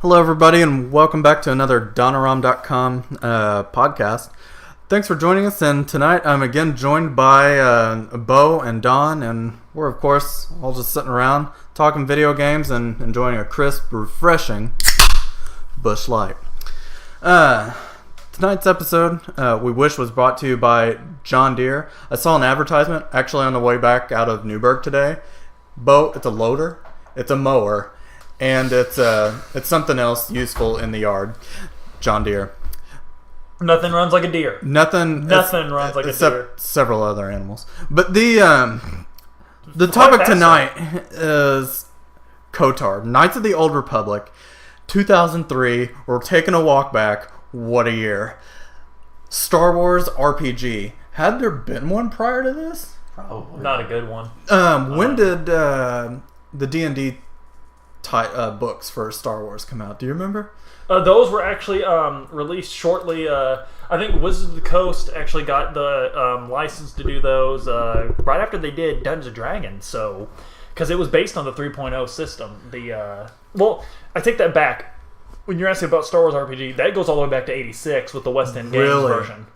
Hello, everybody, and welcome back to another Donaram.com podcast. Thanks for joining us, and tonight I'm again joined by Beau and Don, and we're, of course, all just sitting around talking video games and enjoying a crisp, refreshing Busch Light. Tonight's episode, we wish, was brought to you by John Deere. I saw an advertisement actually on the way back out of Newburgh today. Beau, it's a loader, it's a mower, and it's something else useful in the yard. John Deere. Nothing runs like a deer. Nothing runs like a deer. Except several other animals. But the topic tonight is KOTOR, Knights of the Old Republic, 2003. We're taking a walk back. What a year. Star Wars RPG. Had there been one prior to this? Probably. Not a good one. When did the D&D books for Star Wars come out? Do you remember? Those were actually released shortly. I think Wizards of the Coast actually got the license to do those right after they did Dungeons & Dragons. So, because it was based on the 3.0 system. Well, I take that back. When you're asking about Star Wars RPG, that goes all the way back to '86 with the West End Games version.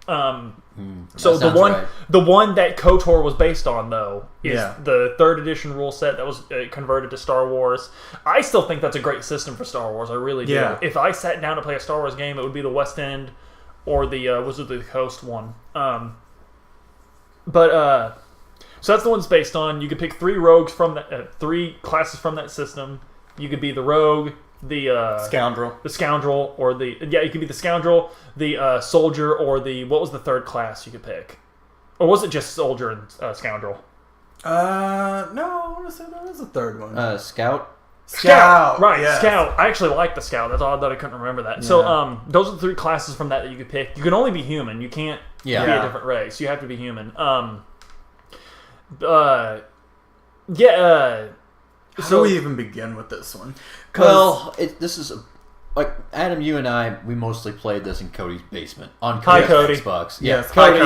So the one that KOTOR was based on, though, is the 3rd edition rule set that was converted to Star Wars. I still think that's a great system for Star Wars. I really do. Yeah. If I sat down to play a Star Wars game, it would be the West End or the Wizards of the Coast one. So that's the one it's based on. You could pick 3 rogues from that, 3 classes from that system. You could be the rogue, the scoundrel, or you could be the scoundrel, the soldier, or what was the 3rd class you could pick? Or was it just soldier and scoundrel? No, I want to say that was the 3rd one. Scout. Right, yes. Scout. I actually like the scout. That's odd that I couldn't remember that. Yeah. So, those are the 3 classes from that you could pick. You can only be human. You can't be a different race. You have to be human. How do we even begin with this one? Well, this is like Adam. You and I, we mostly played this in Cody's basement on Cody. Xbox. Yes, Cody.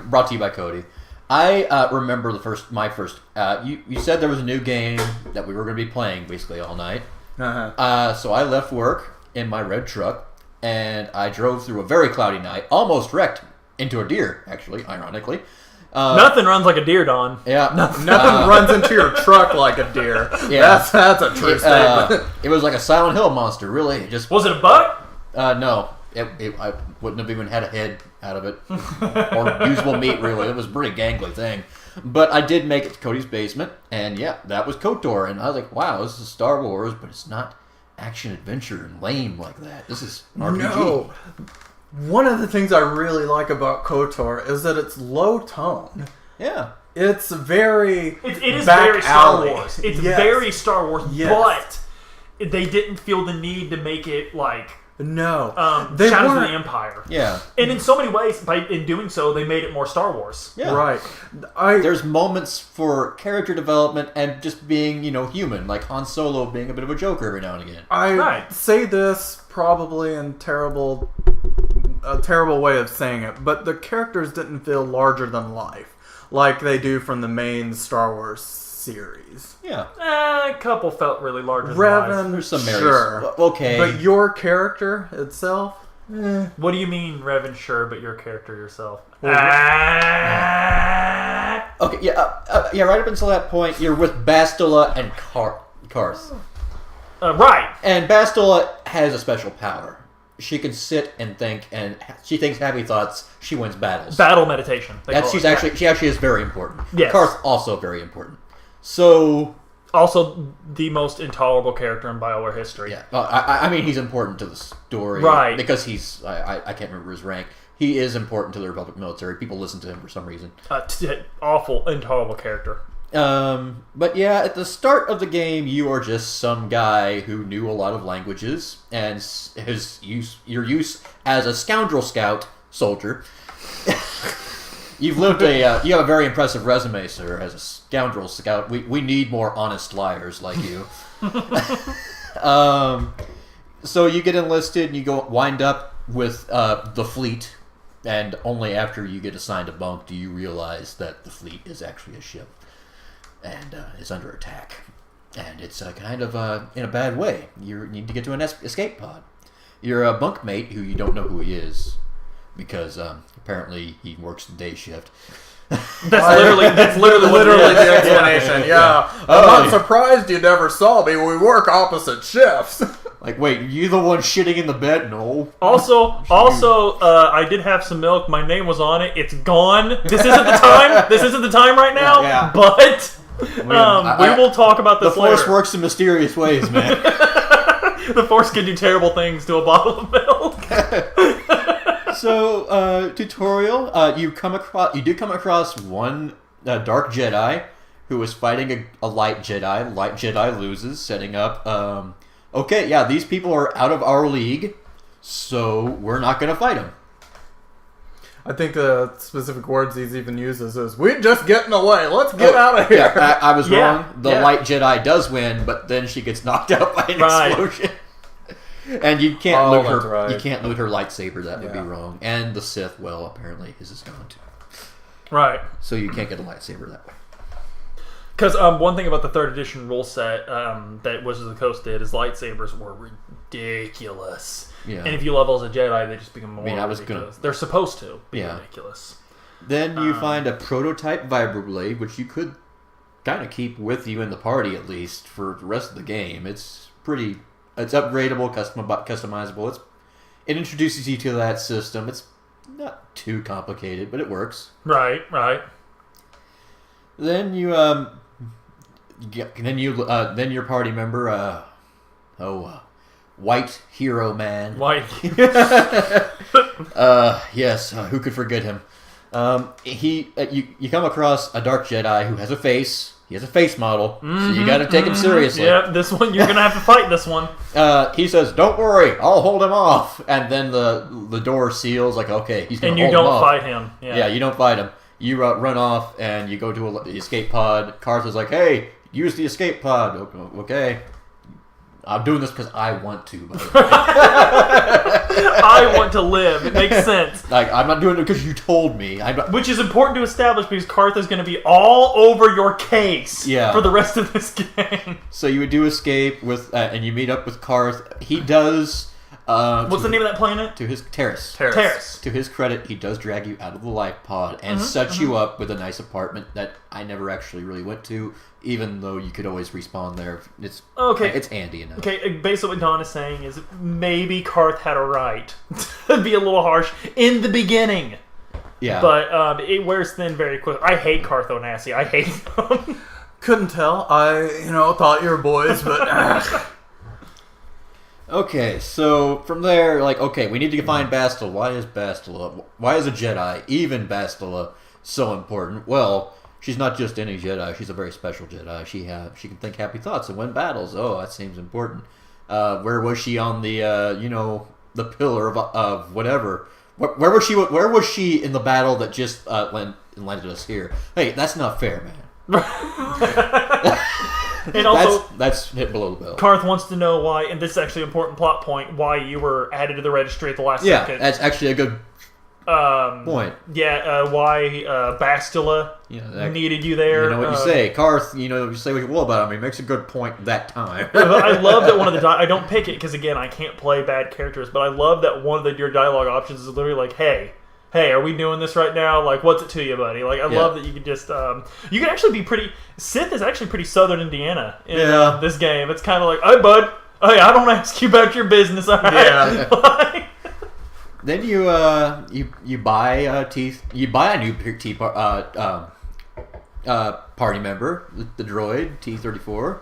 Brought to you by Cody. I remember my first. You said there was a new game that we were going to be playing basically all night. So I left work in my red truck and I drove through a very cloudy night, almost wrecked into a deer. Actually, ironically. Nothing runs like a deer, Don. Yeah, nothing runs into your truck like a deer. Yeah, that's a true statement. It was like a Silent Hill monster, really. Was it a buck? No, I wouldn't have even had a head out of it or usable meat. Really, it was a pretty gangly thing. But I did make it to Cody's basement, and that was KOTOR, and I was like, wow, this is Star Wars, but it's not action adventure and lame like that. This is RPG. No. One of the things I really like about KOTOR is that it's low tone. Yeah. It's very It is very Star Wars. It's very Star Wars, but they didn't feel the need to make it like Shadows of the Empire. Yeah. And in so many ways, in doing so, they made it more Star Wars. Yeah. Right. There's moments for character development and just being, human, like Han Solo being a bit of a joker every now and again. I say this probably in a terrible way of saying it, but the characters didn't feel larger than life like they do from the main Star Wars series. Yeah. A couple felt really larger Revan, than life. There's some Marys. Sure. Okay. But your character itself? What do you mean, Revan, sure, but your character yourself? Okay, right up until that point, you're with Bastila and Karth. Right. And Bastila has a special power. She can sit and think, and she thinks happy thoughts. She wins battles. Battle meditation. She actually is very important. Yes. Karth also very important. So, also the most intolerable character in BioWare history. Yeah, I mean he's important to the story, right? Because he's I can't remember his rank. He is important to the Republic military. People listen to him for some reason. Awful, intolerable character. But at the start of the game, you are just some guy who knew a lot of languages, and your use as a scoundrel scout soldier. You have a very impressive resume, sir, as a scoundrel scout. We need more honest liars like you. So you get enlisted, and you wind up with the fleet, and only after you get assigned a bunk do you realize that the fleet is actually a ship and is under attack. And it's kind of in a bad way. You need to get to an escape pod. Your bunkmate, who you don't know who he is, because apparently he works the day shift. That's literally the explanation. Yeah. I'm not surprised you never saw me. We work opposite shifts. Like, wait, you the one shitting in the bed? No. Also, I did have some milk. My name was on it. It's gone. This isn't the time. This isn't the time right now. Yeah. But we will talk about this later. The Force works in mysterious ways, man. The Force can do terrible things to a bottle of milk. So, tutorial. You do come across one dark Jedi who is fighting a light Jedi. Light Jedi loses, setting up. Okay, yeah, these people are out of our league, so we're not going to fight them. I think the specific words he's even uses is, "We're just getting away. Let's get out of here." Yeah, I was wrong. The light Jedi does win, but then she gets knocked out by an explosion. And you can't loot her. Right. You can't loot her lightsaber. That would be wrong. And the Sith, well, apparently his is gone too. Right. So you can't get a lightsaber that way. Because one thing about the 3rd edition rule set that Wizards of the Coast did is lightsabers were ridiculous. Yeah. And if you level as a Jedi, they just become more ridiculous. They're supposed to be ridiculous. Then you find a prototype vibroblade, which you could kind of keep with you in the party at least for the rest of the game. It's upgradable, customizable. It introduces you to that system. It's not too complicated, but it works. Right. Then then your party member, White Hero Man. White. Yes. Who could forget him? You come across a dark Jedi who has a face. He has a face model, so you got to take him seriously. Yeah, this one you're gonna have to fight. This one. He says, "Don't worry, I'll hold him off." And then the door seals. Like, okay, he's gonna hold him off. And you don't fight him. Yeah, you don't fight him. You run off and you go to the escape pod. Karth is like, "Hey, use the escape pod." Okay. I'm doing this because I want to. By the way. I want to live. It makes sense. Like, I'm not doing it because you told me. Which is important to establish because Karth is going to be all over your case for the rest of this game. So you would do escape with, and you meet up with Karth. He does. What's the name of that planet? To his Terrace. To his credit, he does drag you out of the life pod and sets you up with a nice apartment that I never actually really went to, even though you could always respawn there. It's handy enough. Okay, basically what Don is saying is maybe Karth had a right to be a little harsh in the beginning. Yeah. But it wears thin very quick. I hate Karth Onassi. I hate him. Couldn't tell. I, thought you were boys, but... Okay, so from there, we need to find Bastila. Why is a Jedi, even Bastila, so important? Well, she's not just any Jedi. She's a very special Jedi. She can think happy thoughts and win battles. Oh, that seems important. Where was she on the the pillar of whatever? Where was she in the battle that just landed us here? Hey, that's not fair, man. And also, that's hit below the belt. Karth wants to know why, and this is actually an important plot point, why you were added to the registry at the last second. Yeah, that's actually a good point. Yeah, why Bastila needed you there. You know what you say. Karth, you say what you will about him. He makes a good point that time. I love that one of the... I don't pick it because, again, I can't play bad characters, but I love that one of your dialogue options is literally like, hey, are we doing this right now? Like, what's it to you, buddy? Like, I love that you can just... you can actually be pretty... Sith is actually pretty southern Indiana in this game. It's kind of like, hey, bud, hey, I don't ask you about your business, all right? Yeah. Then you buy a new party member, the droid, T-34.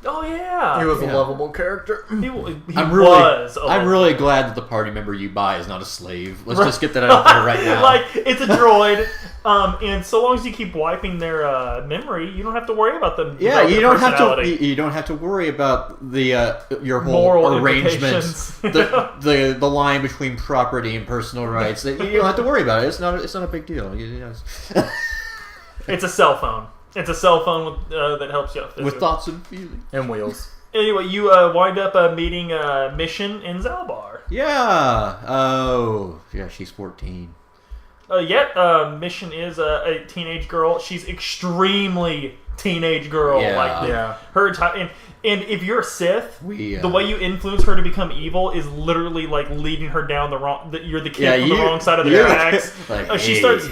Oh yeah, he was a lovable character. I'm really glad that the party member you buy is not a slave. Let's just get that out there right now. Like, it's a droid, and so long as you keep wiping their memory, you don't have to worry about them. Yeah, you don't have to. You don't have to worry about the your whole moral arrangements, the line between property and personal rights. You don't have to worry about it. It's not a big deal. It's a cell phone. It's a cell phone that helps you out. With thoughts and feelings. And wheels. Anyway, you wind up meeting Mission in Zalbar. Yeah. Oh, yeah, she's 14. Mission is a teenage girl. She's extremely teenage girl. Yeah. Like her entire and if you're a Sith, the way you influence her to become evil is literally like leading her down the wrong. You're the kid from the wrong side of the tracks. Like, she starts.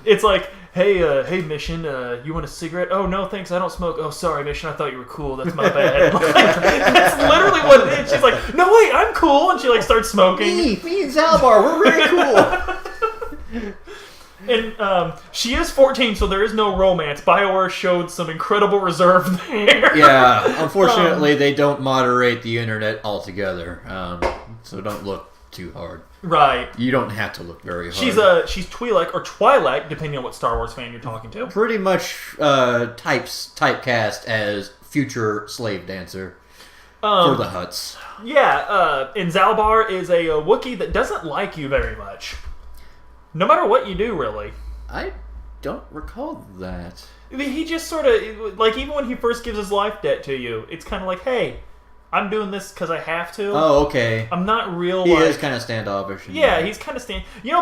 It's like, hey, Mission, you want a cigarette? Oh no, thanks, I don't smoke. Oh, sorry, Mission, I thought you were cool. That's my bad. Like, that's literally what it is. She's like, no, wait, I'm cool, and she like starts smoking. Me and Zalbar, we're really cool. And she is 14, so there is no romance. BioWare showed some incredible reserve there. Yeah, unfortunately, they don't moderate the internet altogether, so don't look too hard. Right. You don't have to look very hard. She's Twi'lek, or Twi'lek, depending on what Star Wars fan you're talking to. Pretty much typecast as future slave dancer for the Hutts. Yeah, and Zalbar is a Wookiee that doesn't like you very much. No matter what you do, really. I don't recall that. I mean, he just sort of, like, even when he first gives his life debt to you, it's kind of like, hey, I'm doing this because I have to. Oh, okay. I'm not real. He is kind of standoffish. Yeah, he's kind of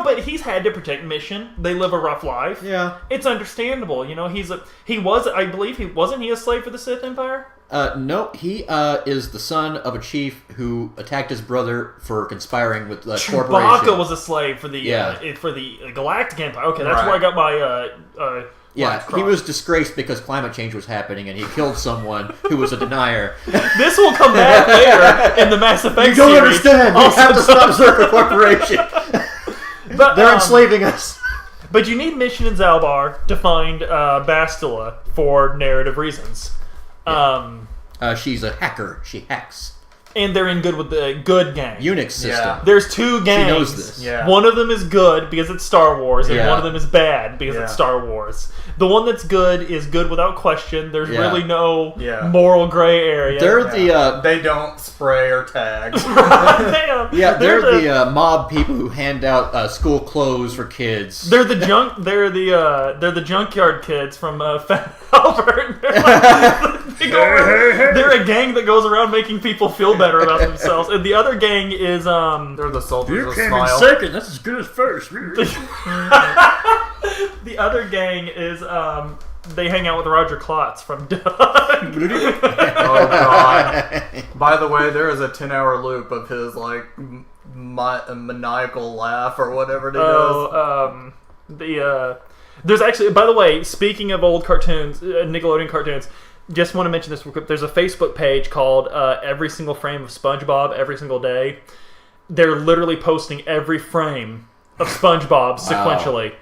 but he's had to protect Mission. They live a rough life. Yeah, it's understandable. You know, I believe wasn't he a slave for the Sith Empire? No, he is the son of a chief who attacked his brother for conspiring with the corporation. Chewbacca was a slave for the Galactic Empire. Okay, that's where I got my. Yeah, he was disgraced because climate change was happening, and he killed someone who was a denier. This will come back later in the Mass Effect You don't series. understand. We have to stop Zerka Corporation. But, they're enslaving us. But you need Mission and Zalbar to find Bastila for narrative reasons. She's a hacker. She hacks. And they're in good with the good gang. Unix system. Yeah. There's two gangs. She knows this. Yeah. One of them is good because it's Star Wars, and Yeah. one of them is bad because it's Star Wars. The one that's good is good without question. There's really no moral gray area. They're they don't spray or tag. They're the mob people who hand out school clothes for kids. They're the junkyard kids from Fat Albert. They're a gang that goes around making people feel better about themselves. And the other gang is they're the soldiers you of came Smile. in second. That's as good as first. The other gang is they hang out with Roger Klotz from Doug. Oh god! By the way, there is a 10-hour loop of his like maniacal laugh or whatever he does. There's actually, by the way, speaking of old cartoons, Nickelodeon cartoons. Just want to mention this real quick. There's a Facebook page called Every Single Frame of SpongeBob Every Single Day. They're literally posting every frame of SpongeBob sequentially.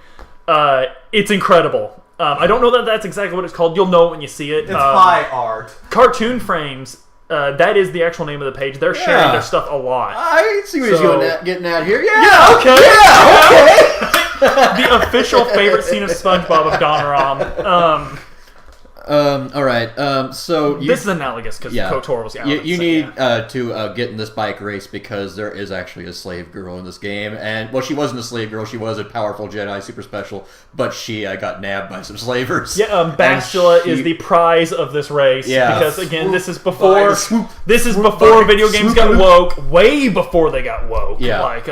It's incredible. I don't know that that's exactly what it's called. You'll know it when you see it. It's high art. Cartoon Frames, that is the actual name of the page. They're sharing their stuff a lot. I see what he's getting at here. Yeah, okay. Yeah, okay. The official favorite scene of SpongeBob of Donoram. All right. So this is analogous because KOTOR was out. You need to get in this bike race because there is actually a slave girl in this game, and she wasn't a slave girl. She was a powerful Jedi, super special, but she got nabbed by some slavers. Yeah, Bastila is the prize of this race. Yeah, because again, this is before video games got woke. Way before they got woke. Yeah, like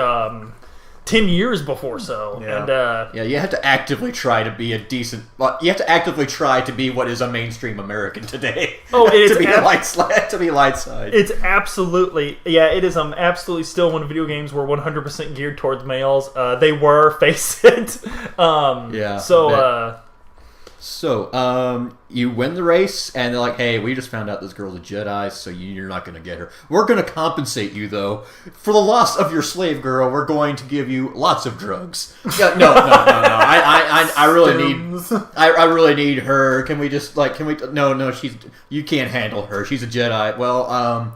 10 years before, and you have to actively try to be a decent. Well, you have to actively try to be what is a mainstream American today. Oh, it is to be light side. It's absolutely it is absolutely still when video games were 100% geared towards males. They were, face it. So you win the race, and they're like, hey, we just found out this girl's a Jedi, so you're not going to get her. We're going to compensate you, though. For the loss of your slave girl, we're going to give you lots of drugs. No. I really need her. Can we just, no, you can't handle her. She's a Jedi. Well,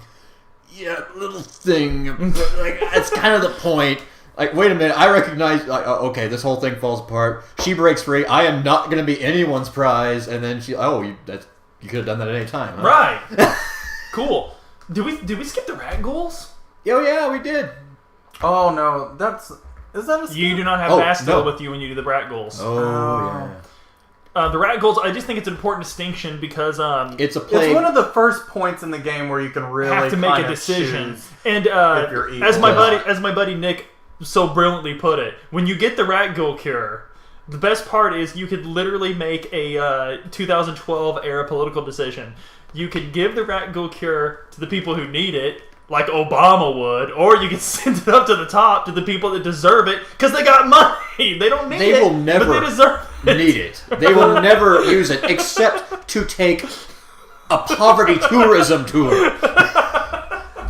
little thing. That's kind of the point. Like, wait a minute, I recognize, okay, this whole thing falls apart. She breaks free. I am not going to be anyone's prize. And then you could have done that at any time. Huh? Right. Cool. Did we skip the rat ghouls? Oh, yeah, we did. Oh, no, is that a skip? You do not have Bastila with you when you do the rat ghouls. Oh, yeah. The rat ghouls, I just think it's an important distinction because it's one of the first points in the game where you can really have to make a decision. And if you're evil. as my buddy Nick so brilliantly put it, when you get the rat ghoul cure, The best part is you could literally make a 2012 era political decision. You could give the rat ghoul cure to the people who need it, like Obama would, or you could send it up to the top to the people that deserve it because they got money. They don't need it. They will never but they deserve it. need it. They will never use it except to take a poverty tourism tour.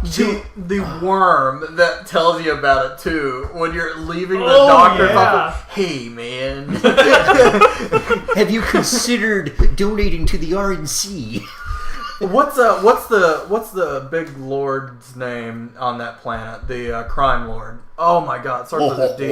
The worm that tells you about it too when you're leaving the Oh, doctor's yeah. office. Hey man, Have you considered donating to the RNC? what's the big lord's name on that planet? The crime lord. Oh my god, it starts with a D.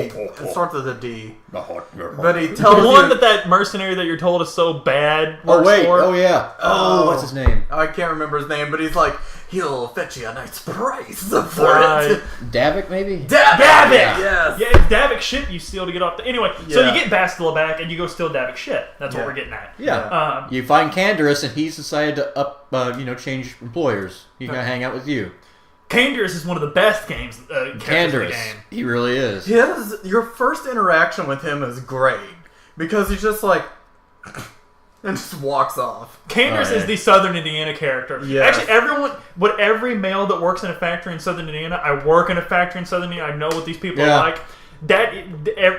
It starts with a D. But he tells The you one that mercenary that you're told is so bad. Oh works wait! for. Oh yeah! Oh, what's his name? I can't remember his name, but he's like, he'll fetch you a nice price for Right. it. Davik, maybe? Davik! Yes. Yeah, it's Davik's shit you steal to get off the... Anyway, so Yeah. you get Bastila back and you go steal Davik's shit. That's what Yeah. we're getting at. Yeah. You find Canderous, and he's decided to change employers. He's gonna hang out with you. Canderous is one of the best characters in the Canderous, game. he really is. Your first interaction with him is great because he's just like and just walks off. Canderous Oh, yeah. is the Southern Indiana character. Yes. Actually, every male that works in a factory in Southern Indiana, I work in a factory in Southern Indiana, I know what these people Yeah. are like.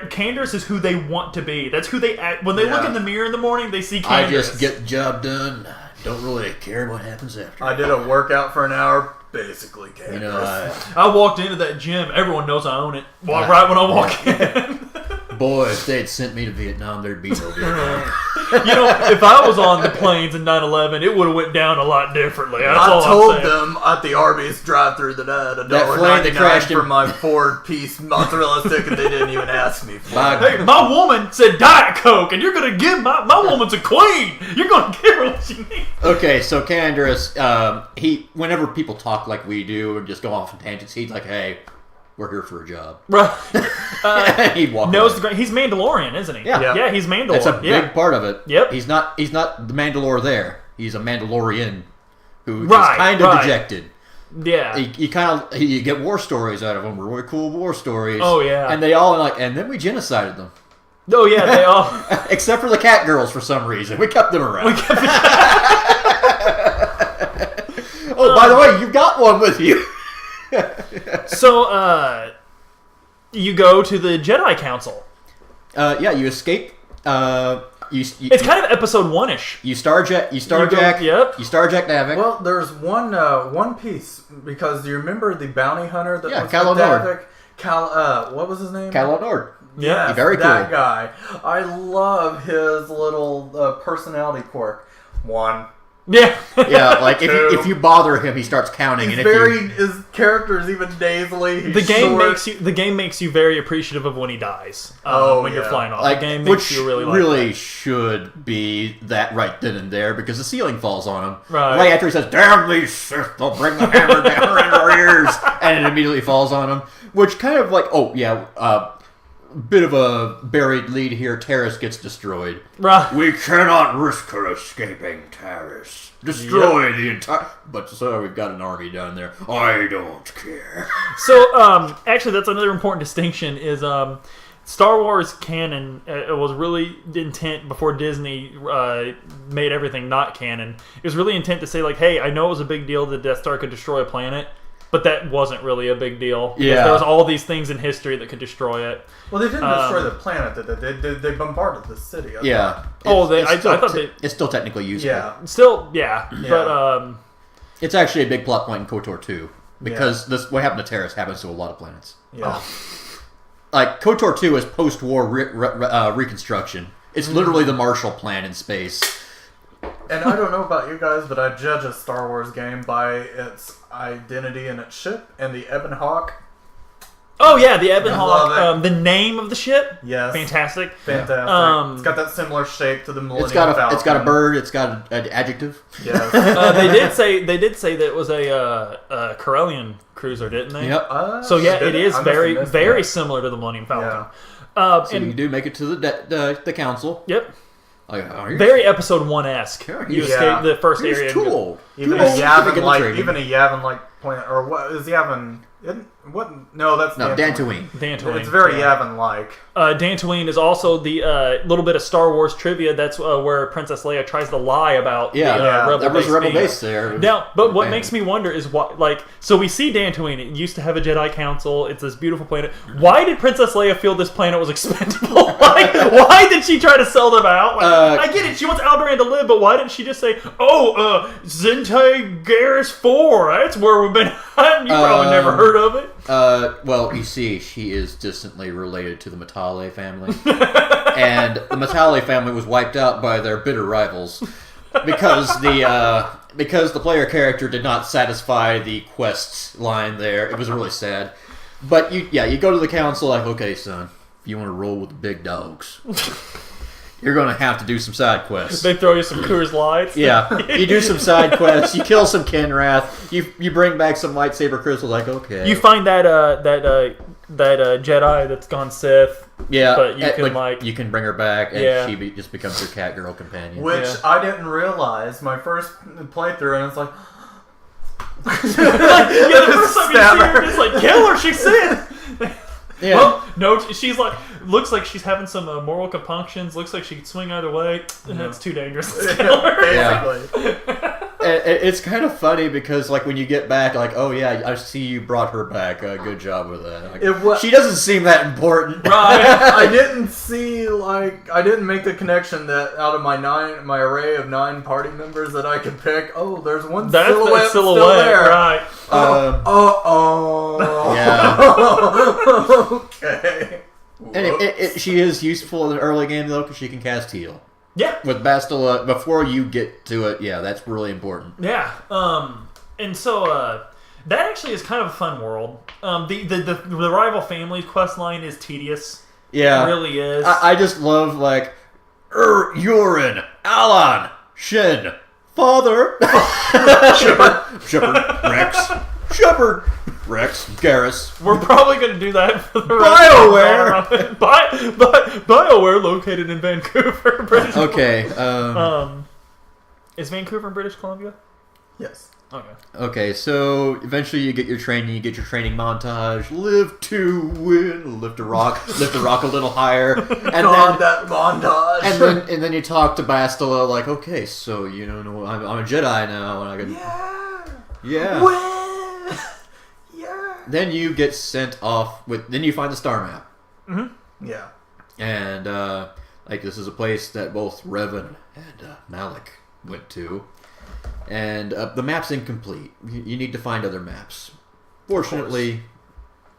Canderous is who they want to be. That's who they act. When they look Yeah. in the mirror in the morning, they see I Canderous. just get the job done. Don't really care what happens after. I did a workout for an hour, basically. You know, I walked into that gym. Everyone knows I own it. Yeah. Right when I walk in. boy, if they had sent me to Vietnam, there'd be no Vietnam. You know, if I was on the planes in 9/11, it would have went down a lot differently. That's all I I'm told saying. them at the Arby's drive-thru that I had That plane that $1.99 crashed for in- my 4-piece mozzarella stick, and they didn't even ask me for My- it. Hey, my woman said Diet Coke, and you're gonna give my woman's a queen. You're gonna give her what she needs. Okay, so Canderous, whenever people talk like we do and just go off on tangents, he's like, "Hey, we're here for a job." Right. He'd walk Knows away. the he's Mandalorian, isn't he? Yeah. Yeah, he's Mandalorian. That's a big part of it. Yep. He's not the Mandalore there. He's a Mandalorian who Right, is kind of right. dejected. Yeah. You get war stories out of them, really cool war stories. Oh, yeah. And they all and then we genocided them. Oh yeah, they all. Except for the cat girls for some reason. We kept them around. Oh, by the way, you got one with you. So, you go to the Jedi Council. Yeah, you escape. It's kind of episode 1-ish. You starjack. Yep. You starjack Davik. Well, there's one piece, because do you remember the bounty hunter that Yeah, was Calo with Nord. Davik? What was his name? Calo Nord. Yeah, Yes, very that cool. guy. I love his little personality quirk. One. Yeah. Yeah, like Two. if you bother him, he starts counting. He's and if you, his character is even nasally. He's The short. game makes you very appreciative of when he dies. When you're yeah. flying off. like, The game which makes you really like that. should be that right then and there because the ceiling falls on him. Right. after he says, "Damn these Sith, they'll bring the hammer down in our ears," and it immediately falls on him. Which kind of like, bit of a buried lead here. Terrace gets destroyed. Right. We cannot risk her escaping, Terrace. Destroy the entire. But so we've got an army down there. I don't care. So, actually, that's another important distinction is Star Wars canon was really intent before Disney made everything not canon. It was really intent to say, like, hey, I know it was a big deal that Death Star could destroy a planet, but that wasn't really a big deal. Because Yeah. there was all these things in history that could destroy it. Well, they didn't destroy the planet. They bombarded the city. Yeah. I thought it's still technically usable. Yeah. Still, yeah. But, It's actually a big plot point in KOTOR 2. Because what happened to Terrace happens to a lot of planets. Yeah. Like, KOTOR 2 is post-war reconstruction. It's literally the Marshall Plan in space. And I don't know about you guys, but I judge a Star Wars game by its identity and its ship and the Ebon Hawk. oh, yeah, the Ebon love Hawk. it. The name of the ship? Yes. Fantastic. Fantastic. It's got that similar shape to the Millennium Falcon. It's got a bird. It's got an adjective. Yes. They did say that it was a Corellian cruiser, didn't they? Yep. So yeah, did it is I must have very missed very that. similar to the Millennium Falcon. Yeah. So you do make it to the council. Yep. You're Very episode 1-esque. Yeah, You yeah. escape the first area. too old. Even Too a old to get Yavin the like training. even a Yavin like planet, or what is Yavin? What? No, that's Dantooine. Dantooine. It's very Yavin-like. Dantooine is also the little bit of Star Wars trivia. That's where Princess Leia tries to lie about the Rebel there was base a Rebel being base there. Now, but what makes me wonder is why, like, so we see Dantooine. It used to have a Jedi Council. It's this beautiful planet. Why did Princess Leia feel this planet was expendable? Like, why did she try to sell them out? Like, I get it. She wants Alderaan to live, but why didn't she just say, Zintai Garrus 4, that's where we've been hunting. You probably never heard of it. Well, you see, she is distantly related to the Matale family. And the Matale family was wiped out by their bitter rivals because the player character did not satisfy the quest line there. It was really sad. But you go to the council like, okay, son, if you want to roll with the big dogs, you're going to have to do some side quests. They throw you some Coors Lights. Yeah, you do some side quests. You kill some Kenrath. You bring back some lightsaber crystals. Like, okay, you find that Jedi that's gone Sith. Yeah, but you can bring her back, and she just becomes your cat girl companion. Which I didn't realize my first playthrough, and it's like, the first time you see her, it's like, kill her, she's Sith. Yeah. Well, no, she's like, looks like she's having some moral compunctions. Looks like she could swing either way. That's too dangerous. Let's kill her. Basically. It's kind of funny because, like, when you get back, like, oh yeah, I see you brought her back. Good job with that. Like, she doesn't seem that important, right? I didn't make the connection that out of my array of 9 party members that I could pick. Oh, there's one silhouette still there. Right? Yeah. Okay. And she is useful in the early game though because she can cast heal. Yeah. With Bastila, before you get to it, that's really important. Yeah. And so that actually is kind of a fun world. The rival family quest line is tedious. Yeah. It really is. I just love, like, Urin, Alan, Shin, Father, Shepard, Rex, Garrus. We're probably going to do that for the BioWare! BioWare located in Vancouver, British Okay. Is Vancouver in British Columbia? Yes. Okay, so eventually you get your training montage. Live to win. Lift a rock a little higher. And that montage. And then you talk to Bastila like, okay, so you know I'm a Jedi now, and I can Yeah. Yeah. Then you get sent off then you find the star map. Mm-hmm. Yeah. And this is a place that both Revan and Malik went to. And the map's incomplete. You need to find other maps. Fortunately,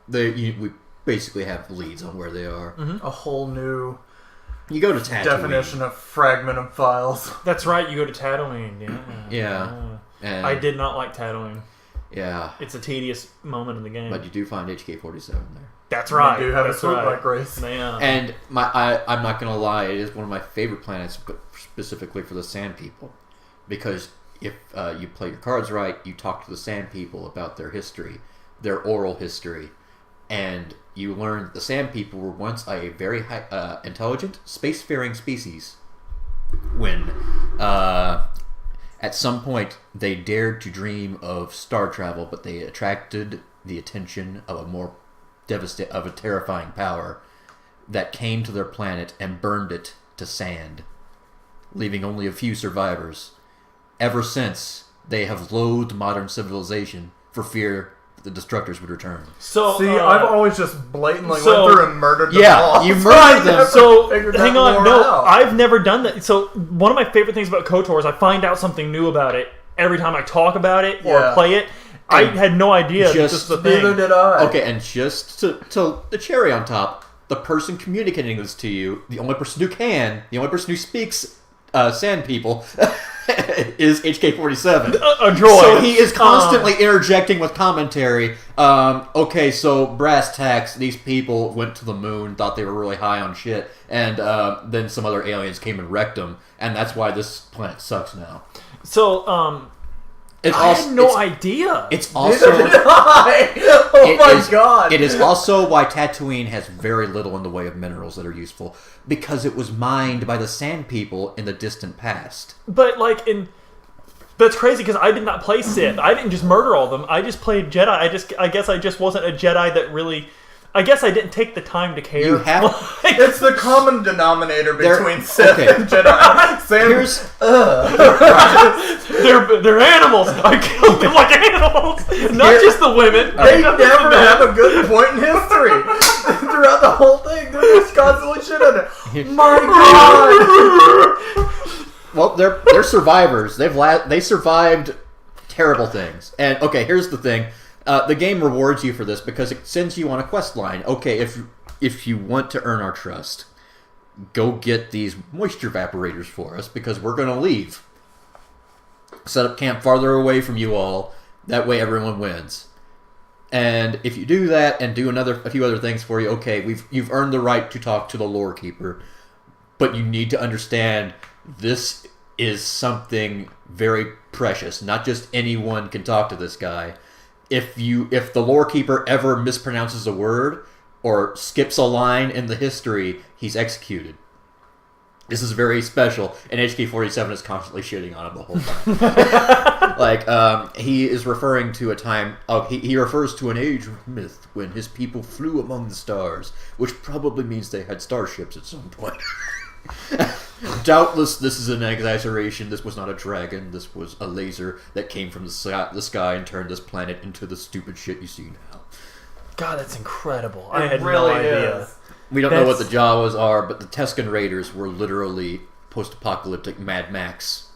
we basically have leads on where they are. Mm-hmm. A whole new You go to Tatooine. definition of fragment of files. That's right, you go to Tatooine. Yeah. And I did not like Tatooine. Yeah. It's a tedious moment in the game. But you do find HK-47 there. That's right. You do have That's a swoop right. like race. And I'm not going to lie, it is one of my favorite planets, but specifically for the Sand People. Because if you play your cards right, you talk to the Sand People about their history, their oral history, and you learn that the Sand People were once a very high, intelligent, spacefaring species. When at some point they dared to dream of star travel, but they attracted the attention of a terrifying power that came to their planet and burned it to sand, leaving only a few survivors. Ever since, they have loathed modern civilization for fear that the destructors would return. So I've always just blatantly went through and murdered them all. You murdered them. So, hang on. No, I've never done that. So, one of my favorite things about KOTOR is I find out something new about it every time I talk about it or play it. I had no idea that this was a thing. Neither did I. Okay, and just to the cherry on top, the person communicating this to you, the only person who speaks Sand People, is HK-47. A droid. So he is constantly interjecting with commentary. Okay, so brass tacks, these people went to the moon, thought they were really high on shit, and then some other aliens came and wrecked them, and that's why this planet sucks now. So, I had no idea. It's also... Neither did I! Oh my god! It is also why Tatooine has very little in the way of minerals that are useful, because it was mined by the Sand People in the distant past. But, That's crazy because I did not play Sith. I didn't just murder all of them. I just played Jedi. I guess I just wasn't a Jedi that really. I guess I didn't take the time to care. You have. It's the common denominator between Sith and Jedi. Here's. They're animals. I killed them like animals. Not just the women. They never have a good point in history. Throughout the whole thing, they're just constantly shit on it. My God. Well, they're survivors. They survived terrible things. And okay, here's the thing: the game rewards you for this because it sends you on a quest line. Okay, if you want to earn our trust, go get these moisture evaporators for us because we're going to leave. Set up camp farther away from you all. That way, everyone wins. And if you do that and do a few other things for you, okay, you've earned the right to talk to the lore keeper, but you need to understand. This is something very precious. Not just anyone can talk to this guy. If the lore keeper ever mispronounces a word or skips a line in the history, he's executed. This is very special, and HK-47 is constantly shitting on him the whole time. He is referring to a time. He refers to an age of myth when his people flew among the stars, which probably means they had starships at some point. Doubtless, this is an exaggeration. This was not a dragon. This was a laser that came from the sky and turned this planet into the stupid shit you see now. God, that's incredible. I had really no idea. is. We don't know what the Jawas are, but the Tusken Raiders were literally post-apocalyptic Mad Max.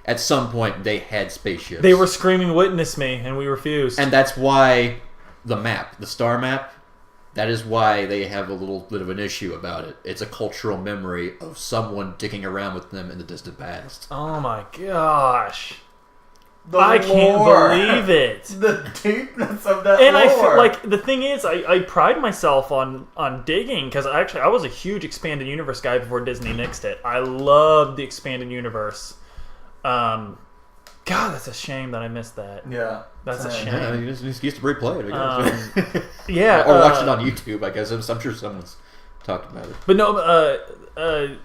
At some point, they had spaceships. They were screaming, "Witness me," and we refused. And that's why the star map, that is why they have a little bit of an issue about it. It's a cultural memory of someone dicking around with them in the distant past. Oh my gosh. I can't believe it. The deepness of that and lore. I feel like the thing is, I pride myself on digging because I was a huge expanded universe guy before Disney nixed it. I loved the expanded universe. God, that's a shame that I missed that. Yeah, that's a shame. Yeah, you just used to replay it, I guess. Yeah, or watch it on YouTube. I guess I'm sure someone's talked about it. But no,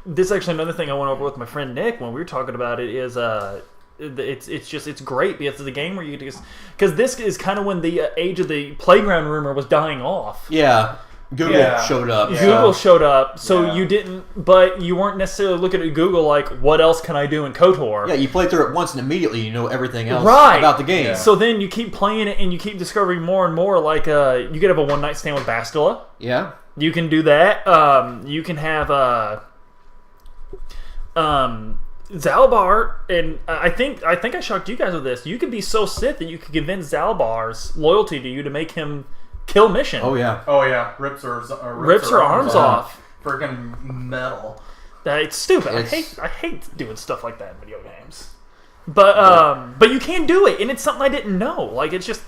this is actually another thing I went over with my friend Nick when we were talking about it. Is it's great because it's a game where you just because this is kind of when the age of the playground rumor was dying off. Yeah. Google showed up. Yeah. Google showed up, so you didn't, but you weren't necessarily looking at Google like, what else can I do in KOTOR? Yeah, you play through it once and immediately you know everything else right. about the game. Yeah. So then you keep playing it and you keep discovering more and more, like, you can have a one-night stand with Bastila. Yeah. You can do that. You can have, Zalbar, and I think I shocked you guys with this. You could be so Sith that you could convince Zalbar's loyalty to you to make him kill Mission. Oh yeah. Rips her arms off. Freaking metal. It's stupid. I hate doing stuff like that in video games. But you can do it, and it's something I didn't know. Like, it's just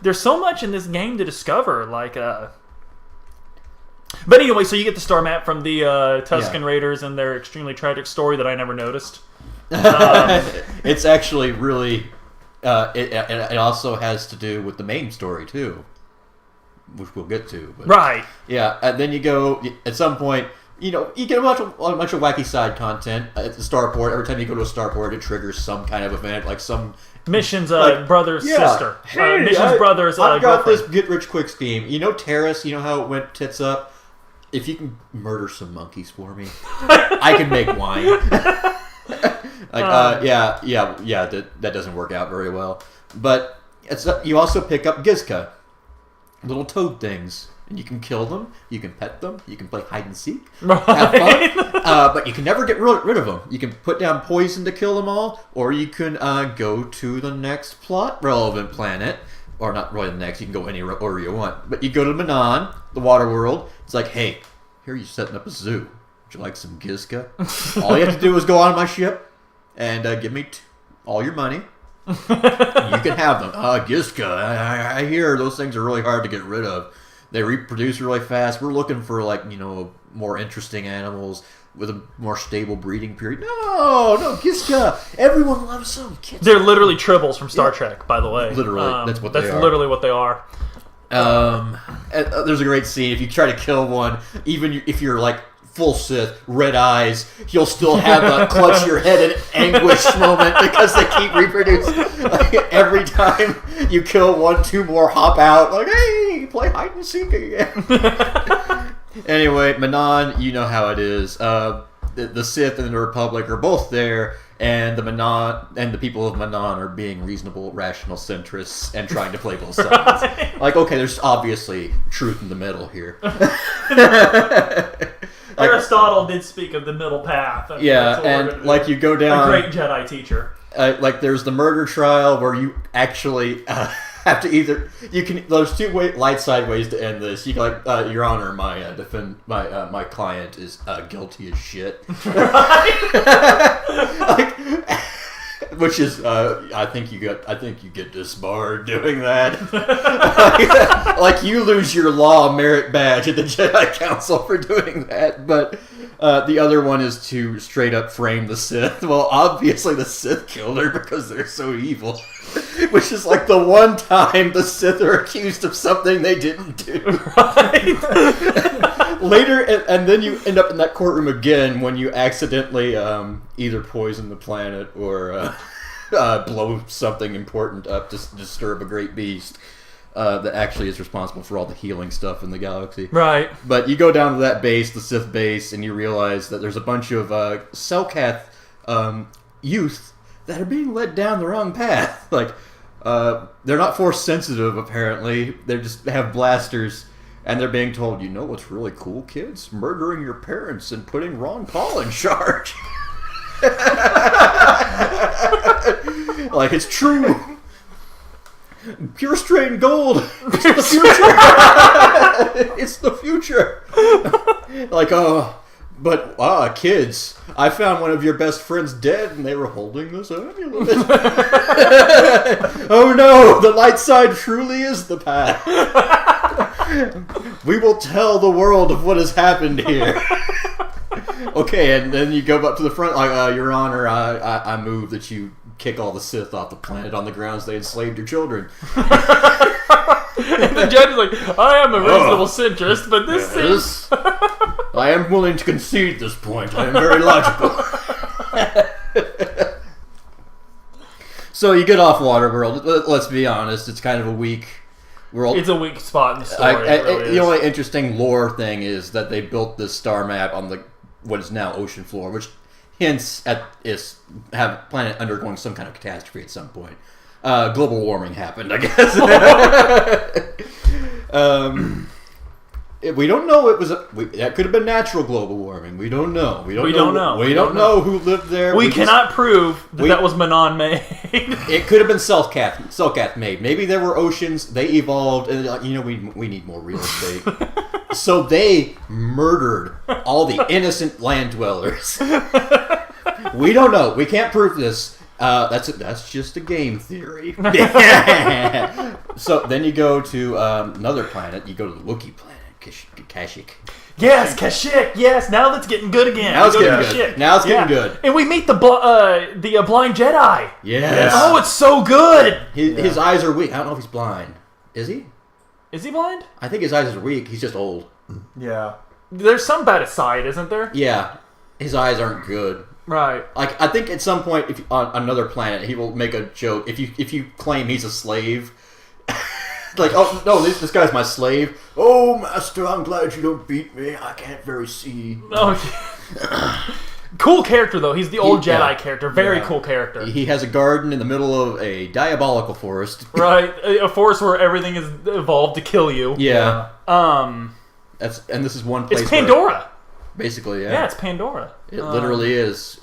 there's so much in this game to discover. Like, but anyway, so you get the star map from the Tusken Raiders and their extremely tragic story that I never noticed. It's actually really. It also has to do with the main story too, which we'll get to. But, right. Yeah, and then you go at some point. You know, you get a bunch of wacky side content at the starport. Every time you go to a starport, it triggers some kind of event, like some Mission's brother's sister. Hey, Mission's brother's I've got girlfriend. this get-rich-quick scheme. You know Terrace? You know how it went tits up? If you can murder some monkeys for me, I can make wine. That doesn't work out very well. But you also pick up Gizka, little toad things. And you can kill them, you can pet them, you can play hide and seek, have fun, but you can never get rid of them. You can put down poison to kill them all, or you can go to the next plot-relevant planet, or not really the next, you can go any order you want. But you go to Manan, the water world, it's like, hey, here you're setting up a zoo. Would you like some Gizka? All you have to do is go on my ship, and give me all your money. You can have them. Gizka, I hear those things are really hard to get rid of. They reproduce really fast. We're looking for, more interesting animals with a more stable breeding period. No, Gizka. Everyone loves them. Kids. They're literally tribbles from Star Trek, by the way. Literally, that's what they are. That's literally what they are. There's a great scene. If you try to kill one, even if you're full Sith, red eyes, you'll still have a clutch your head in anguish moment because they keep reproducing. Like, every time you kill one, two more hop out, like, hey, play hide and seek again. Anyway, Manon, you know how it is. The Sith and the Republic are both there, and the people of Manon are being reasonable, rational centrists and trying to play both sides. Like, okay, there's obviously truth in the middle here. Aristotle did speak of the middle path. Yeah, and like you go down, a great Jedi teacher. Like there's the murder trial where you actually have to either there's two light side ways to end this. You can Your Honor, my client is guilty as shit. Which is I think you get disbarred doing that. Like you lose your law merit badge at the Jedi Council for doing that. But the other one is to straight up frame the Sith. Well, obviously the Sith killed her because they're so evil. Which is like the one time the Sith are accused of something they didn't do. Right. Later, and then you end up in that courtroom again when you accidentally either poison the planet or blow something important up to disturb a great beast that actually is responsible for all the healing stuff in the galaxy. Right. But you go down to that base, the Sith base, and you realize that there's a bunch of Selkath youth that are being led down the wrong path. Like, they're not force sensitive, apparently. They just have blasters, and they're being told, you know what's really cool, kids? Murdering your parents and putting Ron Paul in charge. Like, it's true. Pure strain gold. It's the future. It's the future. Like, but kids, I found one of your best friends dead, and they were holding this amulet. Oh no, the light side truly is the path. We will tell the world of what has happened here. Okay, and then you go up to the front, like, Your Honor, I move that you kick all the Sith off the planet on the grounds they enslaved your children. And the judge is like, I am a reasonable centrist, but this seems... I am willing to concede this point. I am very logical. So you get off Waterworld. Let's be honest, it's kind of a weak world. It's a weak spot in the story. The only interesting lore thing is that they built this star map on what is now ocean floor, which hints at planet undergoing some kind of catastrophe at some point. Global warming happened, I guess. We don't know. That could have been natural global warming. We don't know. We don't know who lived there. We cannot prove that was Manon made. It could have been Selkath made. Maybe there were oceans. They evolved, and we need more real estate. So they murdered all the innocent land dwellers. We don't know. We can't prove this. That's just a game theory. So then you go to another planet. You go to the Wookiee planet, Kashyyyk. Yes, Kashyyyk. Yes, now that's getting good again. Now it's getting good. And we meet the blind Jedi. Yes. Oh, it's so good. His eyes are weak. I don't know if he's blind. Is he? Is he blind? I think his eyes are weak. He's just old. Yeah. There's some bad aside, isn't there? Yeah. His eyes aren't good. Right. Like, I think at some point, on another planet, he will make a joke. If you claim he's a slave, like, oh no, this guy's my slave. Oh, master, I'm glad you don't beat me. I can't very see. Oh, cool character though. He's the old Jedi character. Very cool character. He has a garden in the middle of a diabolical forest. Right, a forest where everything is evolved to kill you. Yeah. And this is one place. It's Pandora. Basically, yeah. Yeah, it's Pandora. It literally is.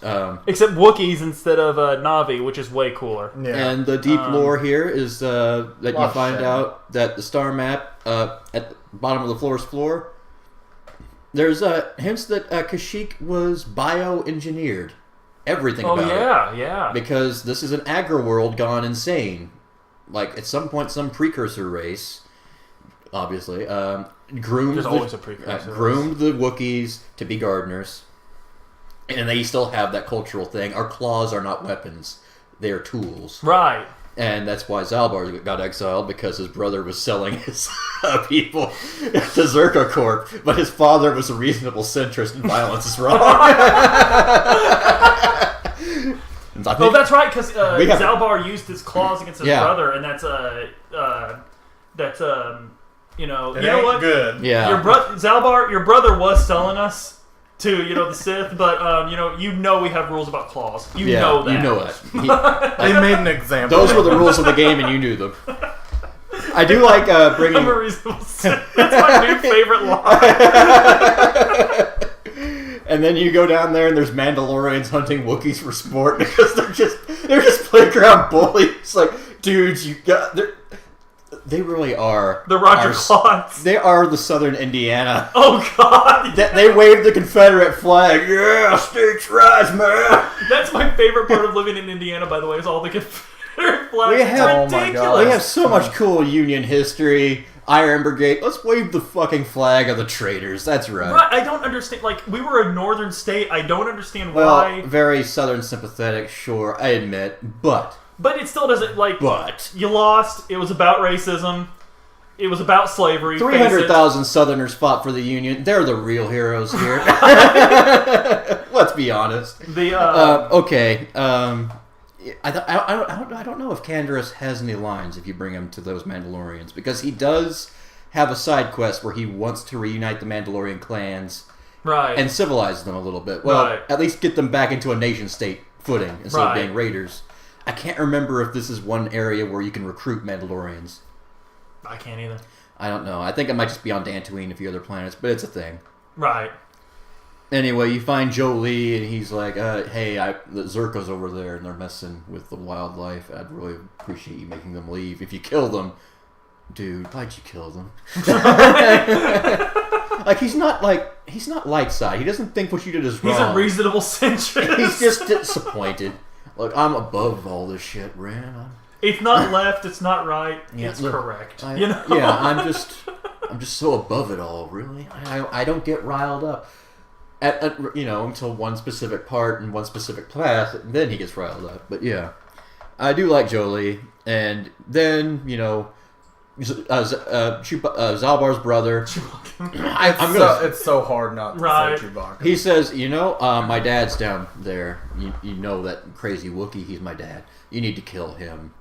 Except Wookiees instead of Na'vi, which is way cooler. Yeah. And the deep lore here is that you find out that the star map at the bottom of the floor, there's hints that Kashyyyk was bioengineered. Everything about it. Oh, yeah. Because this is an agri-world gone insane. Like, at some point, some precursor race, obviously, groomed the Wookiees to be gardeners. And they still have that cultural thing. Our claws are not weapons. They are tools. Right. And that's why Zalbar got exiled, because his brother was selling his people to Zerka Corp, but his father was a reasonable centrist and violence is wrong. Oh, that's right, because Zalbar used his claws against his brother, and that's you know what? Good. Yeah. Zalbar, your brother was selling us to, the Sith, but, we have rules about claws. You know that. You know it. They made an example. Those were the rules of the game, and you knew them. I do like bringing... I'm a reasonable Sith. That's my new favorite line. And then you go down there, and there's Mandalorians hunting Wookiees for sport, because they're just playground bullies. Like, dudes, they really are. The Roger Clods. They are the Southern Indiana. Oh, God. They waved the Confederate flag. Yeah, states' rights, man. That's my favorite part of living in Indiana, by the way, is all the Confederate flags. It's ridiculous. We have so much cool Union history. Iron Brigade. Let's wave the fucking flag of the traitors. That's right. Right, I don't understand. Like, we were a northern state. I don't understand why. Well, very Southern sympathetic, sure, I admit, but it still doesn't, like... But... You lost. It was about racism. It was about slavery. 300,000 Southerners fought for the Union. They're the real heroes here. Let's be honest. Okay. I don't know if Canderous has any lines if you bring him to those Mandalorians, because he does have a side quest where he wants to reunite the Mandalorian clans, right, and civilize them a little bit. Well, right. At least get them back into a nation-state footing instead right. of being raiders. I can't remember if this is one area where you can recruit Mandalorians. I can't either. I don't know. I think it might just be on Dantooine and a few other planets, but it's a thing. Right. Anyway, you find Jolie, and he's like, hey, the Zerka's over there, and they're messing with the wildlife. I'd really appreciate you making them leave. If you kill them... Dude, why'd you kill them? He's not light side. He doesn't think what you did is wrong. He's a reasonable centrist. He's just disappointed. Look, I'm above all this shit, Ren. It's not left, it's not right, it's correct. Yeah, I'm just so above it all, really. I don't get riled up. Until one specific part and one specific path, and then he gets riled up. But yeah, I do like Jolie, and then Zalbar's brother. It's so hard not to say Chewbacca. He says, my dad's down there. You know that crazy Wookiee. He's my dad. You need to kill him.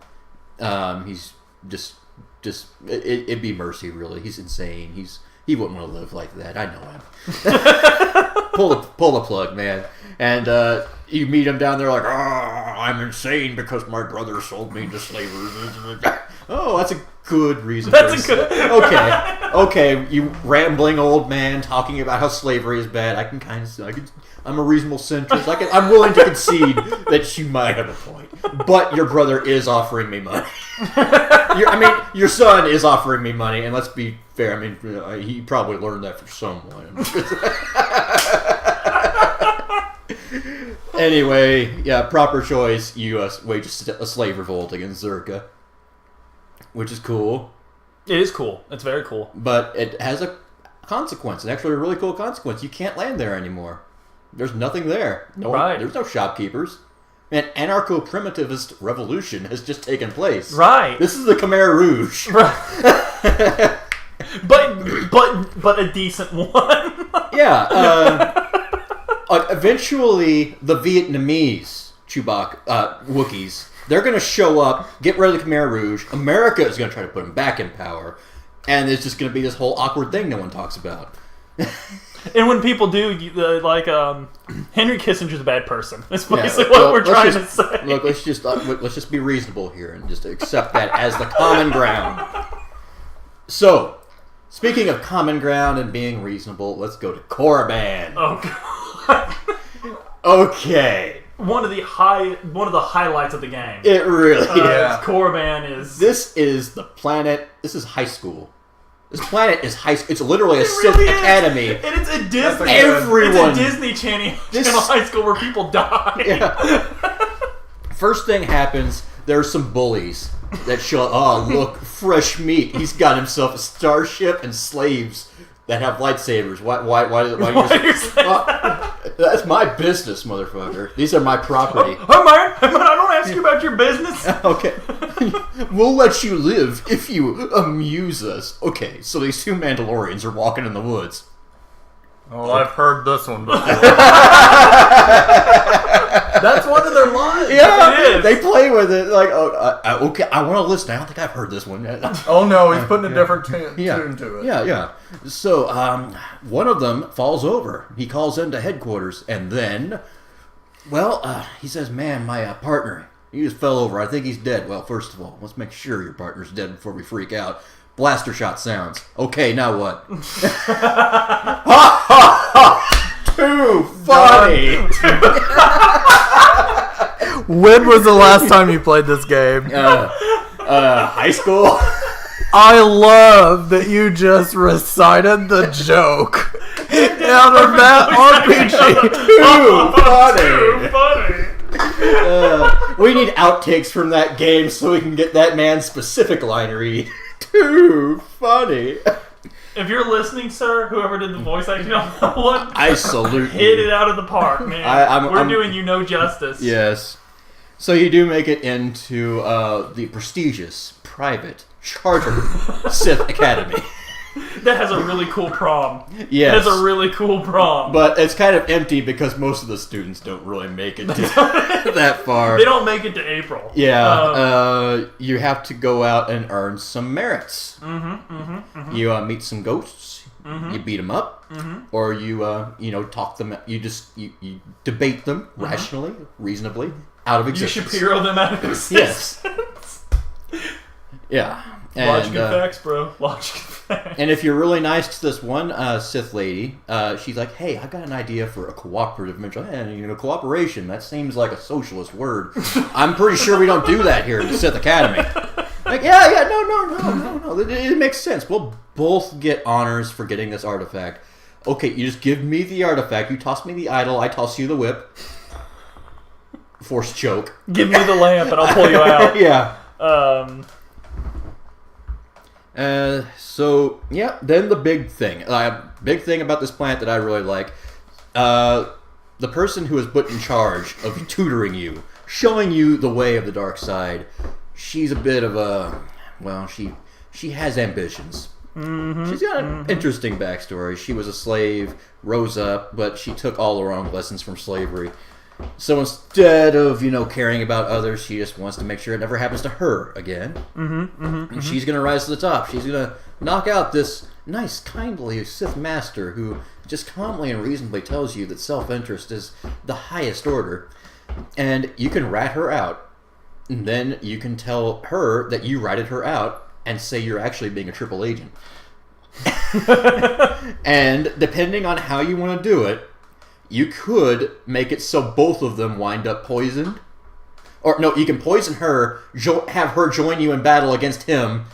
He's just it'd be mercy, really. He's insane. He wouldn't want to live like that. I know him. Pull the plug, man. And you meet him down there like, I'm insane because my brother sold me into slavery. Oh, that's a good reason. Okay, you rambling old man talking about how slavery is bad. I'm a reasonable centrist. I'm willing to concede that you might have a point. But your brother is offering me money. Your son is offering me money, and let's be fair. He probably learned that from someone. Anyway, yeah, proper choice. You wage a slave revolt against Zerka, which is cool. It is cool. It's very cool. But it has a consequence, and actually a really cool consequence. You can't land there anymore. There's nothing there. There's no shopkeepers. An anarcho-primitivist revolution has just taken place. Right. This is the Khmer Rouge. Right. but a decent one. Yeah. Eventually, the Vietnamese Wookiees, they're going to show up, get rid of the Khmer Rouge. America is going to try to put them back in power. And it's just going to be this whole awkward thing no one talks about. And when people do, Henry Kissinger's a bad person. That's basically what we're trying to say. Look, let's just be reasonable here and just accept that as the common ground. So, speaking of common ground and being reasonable, let's go to Korriban. Oh God. Okay. One of the highlights of the game. It really is. Korriban is. This is the planet. This is high school. This planet is high school. It's literally a Sith Academy. And it's a Disney. Everyone. It's a Disney Channel high school where people die. Yeah. First thing happens, there's some bullies that show up. Oh, look, fresh meat. He's got himself a starship and slaves that have lightsabers. Why you say that? That's my business, motherfucker. These are my property. Oh man, I don't have ask you about your business? Okay. We'll let you live if you amuse us. Okay, so these two Mandalorians are walking in the woods. Oh, I've heard this one before. That's one of their lines. Yeah, It is. they play with it like, okay, I want to listen. I don't think I've heard this one yet. Oh no, he's putting a different tune to it. Yeah. So, one of them falls over. He calls into headquarters, and then, he says, "Man, my partner, he just fell over. I think he's dead." Well, first of all, let's make sure your partner's dead before we freak out. Blaster shot sounds. Okay, now what? Too funny. When was the last time you played this game? High school. I love that you just recited the joke out of that RPG. Too funny. We need outtakes from that game so we can get that man's specific line read. Too funny. If you're listening, sir, whoever did the voice acting on that one, I salute you. hit it out of the park, man. We're doing you no justice. Yes. So you do make it into the prestigious, private, charter Sith Academy. That has a really cool prom. Yes. That has a really cool prom. But it's kind of empty because most of the students don't really make it that far. They don't make it to April. Yeah. You have to go out and earn some merits. You meet some ghosts. You beat them up, or you talk them. You debate them rationally, reasonably, out of existence. You Shapiro them out of existence. Yes. Yeah. Logic and facts, bro. Logic and facts. And if you're really nice to this one Sith lady, she's like, "Hey, I've got an idea for a cooperative mission." And cooperation, that seems like a socialist word. I'm pretty sure we don't do that here at the Sith Academy. Like, no. It makes sense. We'll both get honors for getting this artifact. Okay, you just give me the artifact. You toss me the idol. I toss you the whip. Force choke. Give me the lamp and I'll pull you out. Yeah. Then the big thing about this planet that I really like, the person who is put in charge of tutoring you, showing you the way of the dark side, she's a bit of she has ambitions. She's got an interesting backstory. She was a slave, rose up, but she took all the wrong lessons from slavery. So instead of, caring about others, she just wants to make sure it never happens to her again. And she's going to rise to the top. She's going to knock out this nice, kindly Sith Master who just calmly and reasonably tells you that self-interest is the highest order. And you can rat her out. And then you can tell her that you ratted her out and say you're actually being a triple agent. And depending on how you want to do it, you could make it so both of them wind up poisoned. Or, no, you can poison her, have her join you in battle against him.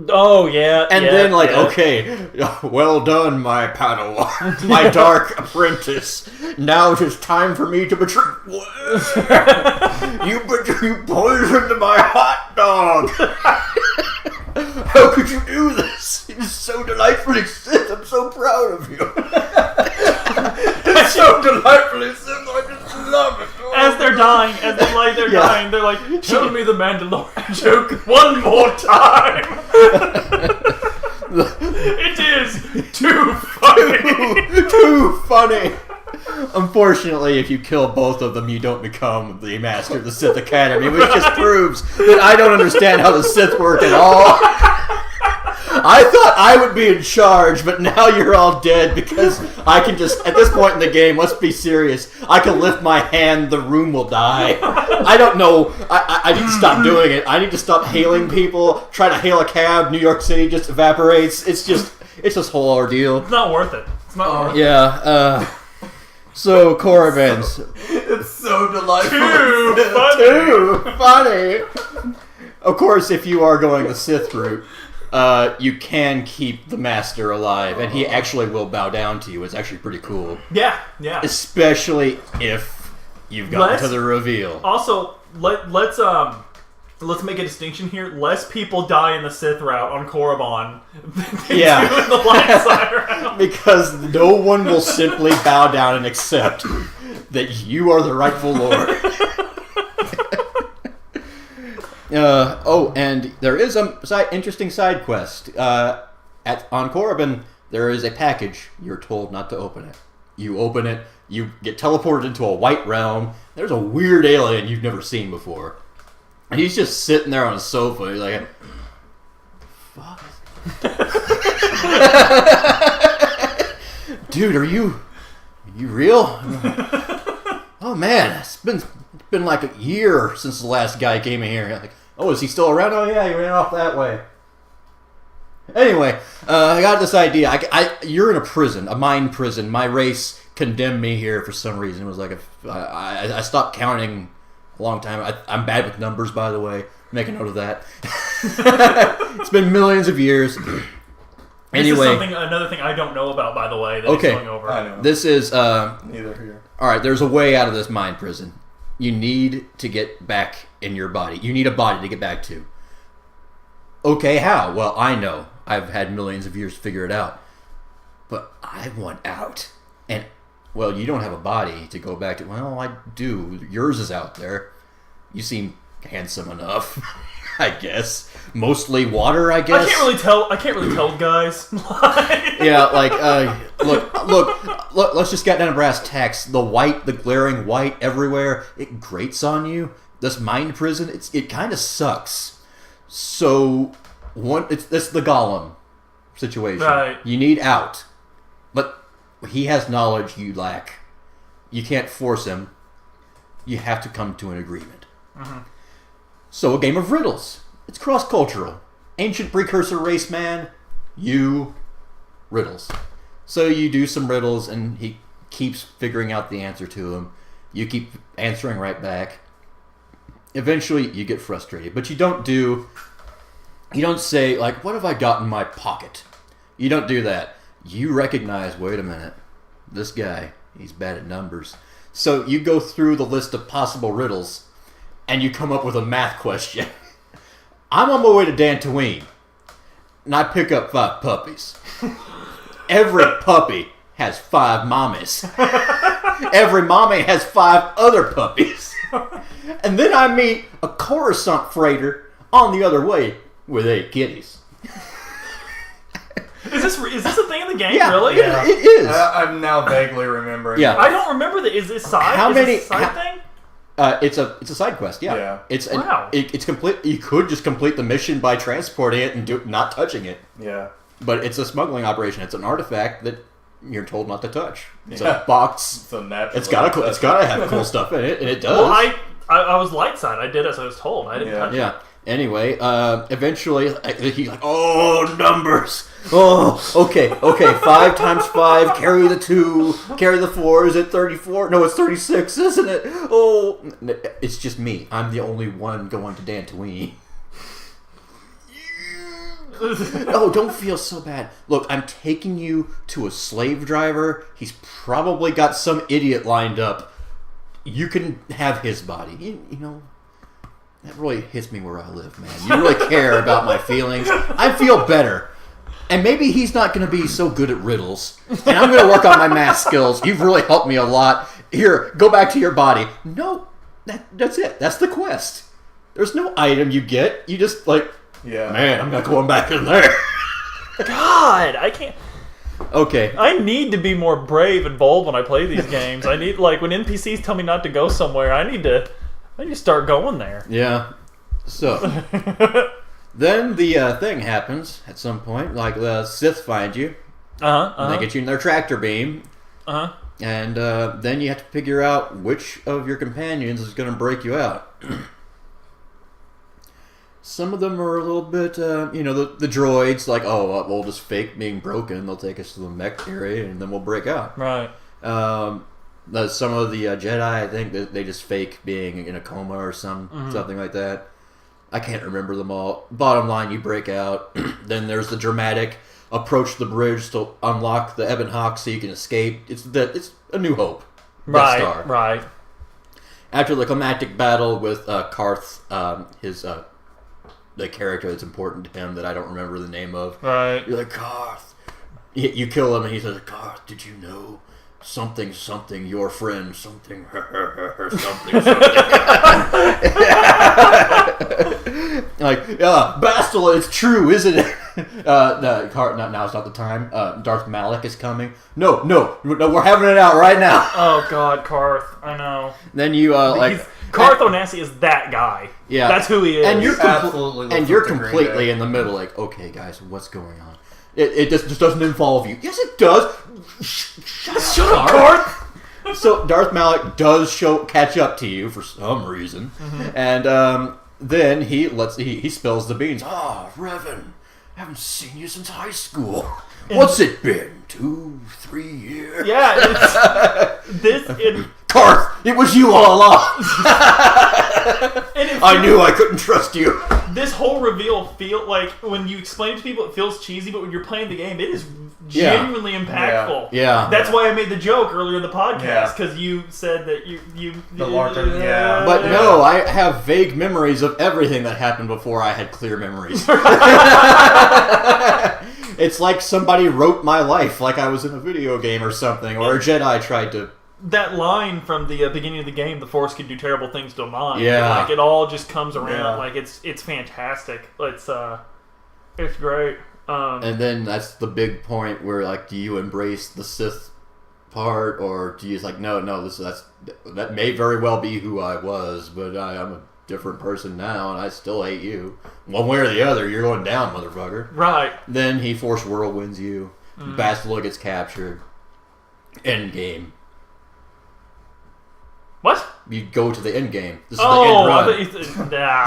Oh, yeah. And then, okay, well done, my Padawan, my dark apprentice. Now it is time for me to betray... You poisoned my hot dog. How could you do this? It is so delightfully Sith. I'm so proud of you. It's so delightfully Sith. I just love it. As they're dying, dying, they're like, tell me the Mandalorian joke one more time. It is too funny. Too funny. Unfortunately, if you kill both of them, you don't become the Master of the Sith Academy, which just proves that I don't understand how the Sith work at all. I thought I would be in charge, but now you're all dead because I can just, at this point in the game, let's be serious, I can lift my hand, the room will die. I don't know, I need to stop doing it. I need to stop hailing people, try to hail a cab, New York City just evaporates. It's this whole ordeal. It's not worth it. It's not worth it. Yeah, so, core events. It's so delightful. Too funny. Of course, if you are going the Sith route, you can keep the Master alive, and he actually will bow down to you. It's actually pretty cool. Yeah. Especially if you've gotten to the reveal. Also, let's make a distinction here. Less people die in the Sith route on Korriban than they do in the light side route. Because no one will simply bow down and accept that you are the rightful Lord. And there is a interesting side quest. On Korriban, there is a package. You're told not to open it. You open it, you get teleported into a white realm. There's a weird alien you've never seen before. And he's just sitting there on a sofa. He's like, fuck. Dude, are you real? Oh man, it's been like a year since the last guy came in here. Like, oh, is he still around? Oh yeah, he ran off that way. Anyway, I got this idea. You're in a prison, a mind prison. My race condemned me here for some reason. It was like I stopped counting a long time. I'm bad with numbers, by the way. Make a note of that. It's been millions of years. Anyway, this is another thing I don't know about, by the way, that he's going over. I know. This is neither here. All right, there's a way out of this mind prison. You need to get back in your body. You need a body to get back to. Okay, how? Well, I know. I've had millions of years to figure it out. But I want out. And, well, you don't have a body to go back to. Well, I do. Yours is out there. You seem handsome enough, I guess. Mostly water, I guess. I can't really tell, guys. Yeah, like, look, let's just get down to brass tacks. The glaring white everywhere, it grates on you. This mind prison, it kind of sucks. So, it's the Gollum situation. Right. You need out. But he has knowledge you lack. You can't force him. You have to come to an agreement. Mm-hmm. So, a game of riddles. It's cross-cultural. Ancient precursor race man, you riddles. So you do some riddles, and he keeps figuring out the answer to them. You keep answering right back. Eventually, you get frustrated. But you don't say, like, what have I got in my pocket? You don't do that. You recognize, wait a minute, this guy, he's bad at numbers. So you go through the list of possible riddles, and you come up with a math question. I'm on my way to Dantooine, and I pick up 5 puppies. Every puppy has 5 mommies. Every mommy has 5 other puppies. And then I meet a Coruscant freighter on the other way with 8 kitties. Is this a thing in the game? Yeah, really? Yeah. It is. I'm now vaguely remembering. Yeah. I don't remember that. Is this side? Is this a side thing? It's a side quest, yeah. Wow. It's complete. You could just complete the mission by transporting it and not touching it. Yeah. But it's a smuggling operation. It's an artifact that you're told not to touch. It's a box. It's a natural. It's gotta have cool stuff in it, and it does. Well, I was light side. I did as I was told. I didn't touch it. Yeah. Anyway, eventually he's like, oh, numbers. Oh, okay. 5 times 5, carry the 2, carry the 4. Is it 34? No, it's 36, isn't it? Oh, it's just me. I'm the only one going to Dantooine. Oh, don't feel so bad. Look, I'm taking you to a slave driver. He's probably got some idiot lined up. You can have his body. You know, that really hits me where I live, man. You really care about my feelings. I feel better. And maybe he's not going to be so good at riddles. And I'm going to work on my math skills. You've really helped me a lot. Here, go back to your body. No, that's it. That's the quest. There's no item you get. You just, like, man, I'm not going back in there. God, I can't. Okay. I need to be more brave and bold when I play these games. I need, like, when NPCs tell me not to go somewhere, I need to start going there. Yeah. So, then the thing happens at some point. Like, the Sith find you. And they get you in their tractor beam. And then you have to figure out which of your companions is going to break you out. Some of them are a little bit, the droids, like, we'll just fake being broken. They'll take us to the mech area, and then we'll break out. Right. Some of the Jedi, I think, they just fake being in a coma or something like that. I can't remember them all. Bottom line, you break out. Then there's the dramatic approach the bridge to unlock the Ebon Hawk so you can escape. It's A New Hope. Right, Star. right. After the climactic battle with Karth, the character that's important to him that I don't remember the name of. Right. You're like, Karth. You kill him and he says, Karth, did you know something, your friend, something, something. Bastila, it's true, isn't it? Now's not the time. Darth Malik is coming. No, we're having it out right now. Oh God, Karth, I know. Then you Karth Onassi is that guy. Yeah, that's who he is. And you're completely in the middle. Like, okay, guys, what's going on? It just doesn't involve you. Yes, it does. Shut up, Karth. So Darth Malik does catch up to you for some reason, and then he spills the beans. Revan, haven't seen you since high school. What's it been? 2-3 years? Yeah, Karth, it was you all along. I knew I couldn't trust you. This whole reveal like when you explain it to people, it feels cheesy, but when you're playing the game, it is genuinely impactful. Yeah. That's why I made the joke earlier in the podcast, because you said that the Larkin, But no, I have vague memories of everything that happened before I had clear memories. It's like somebody wrote my life like I was in a video game or something, or a Jedi tried to... That line from the beginning of the game, the Force can do terrible things to a mind. Yeah. Like, it all just comes around. Yeah. Like, it's fantastic. It's great. And then that's the big point where, like, do you embrace the Sith part, or do you just like, no, that may very well be who I was, but I'm a different person now, and I still hate you. One way or the other, you're going down, motherfucker. Right. Then he Force Whirlwinds you. Bastila gets captured. End game. What? You go to the end game. This is the end run.